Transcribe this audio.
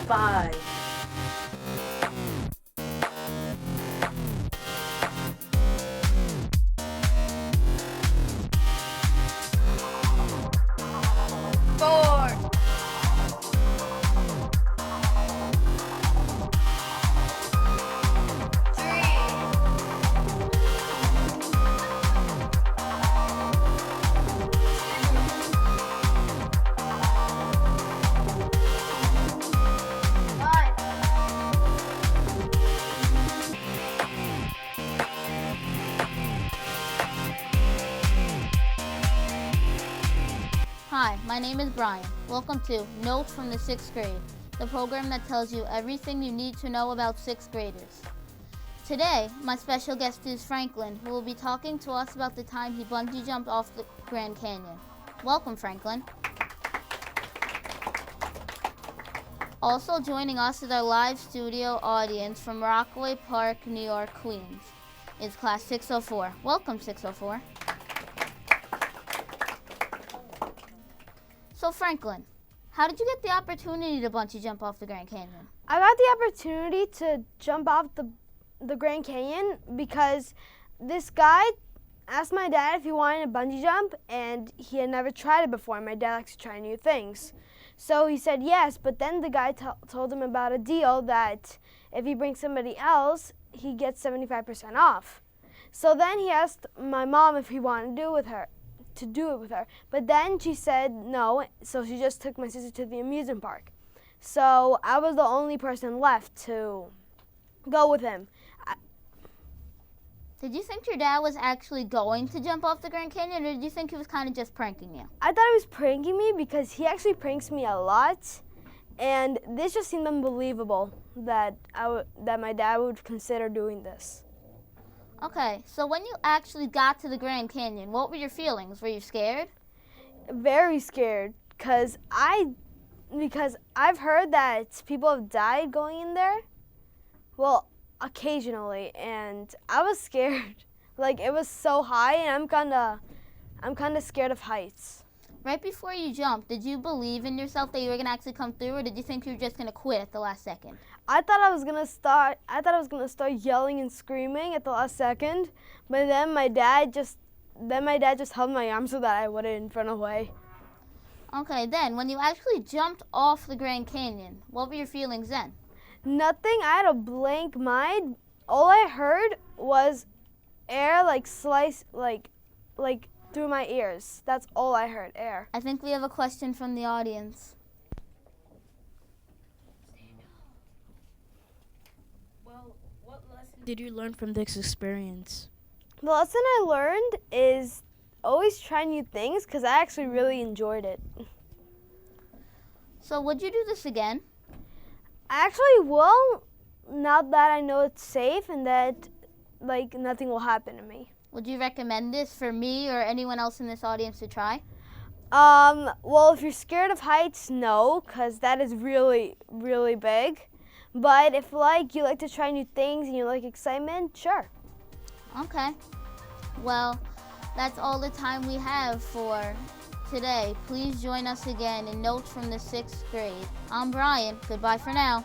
5. 4. 3. Hi, my name is Brian. Welcome to Notes from the 6th grade, the program that tells you everything you need to know about 6th graders. Today, my special guest is Franklin, who will be talking to us about the time he bungee jumped off the Grand Canyon. Welcome, Franklin. Also joining us is our live studio audience from Rockaway Park, New York, Queens, is Class 604. Welcome, 604. So Franklin, how did you get the opportunity to bungee jump off the Grand Canyon? I got the opportunity to jump off the Grand Canyon because this guy asked my dad if he wanted a bungee jump, and he had never tried it before. My dad likes to try new things. So he said yes, but then the guy told him about a deal that if he brings somebody else, he gets 75% off. So then he asked my mom if he wanted to do it with her. But then she said no, so she just took my sister to the amusement park. So I was the only person left to go with him. Did you think your dad was actually going to jump off the Grand Canyon, or did you think he was kind of just pranking you? I thought he was pranking me because he actually pranks me a lot, and this just seemed unbelievable that my dad would consider doing this. Okay, so when you actually got to the Grand Canyon, what were your feelings? Were you scared? Very scared, because I've heard that people have died going in there. Well, occasionally, and I was scared. Like, it was so high, and I'm kind of scared of heights. Right before you jumped, did you believe in yourself that you were going to actually come through, or did you think you were just going to quit at the last second? I thought I was gonna start yelling and screaming at the last second, but then my dad just held my arm so that I wouldn't run away. Okay, then when you actually jumped off the Grand Canyon, what were your feelings then? Nothing. I had a blank mind. All I heard was air slice through my ears. That's all I heard, air. I think we have a question from the audience. Well, what lesson did you learn from this experience? The lesson I learned is always try new things, because I actually really enjoyed it. So would you do this again? I actually will, now that I know it's safe and that nothing will happen to me. Would you recommend this for me or anyone else in this audience to try? Well, if you're scared of heights, no, because that is really, really big. But if you like to try new things and you like excitement, sure. Okay. Well, that's all the time we have for today. Please join us again in Notes from the 6th grade. I'm Brian. Goodbye for now.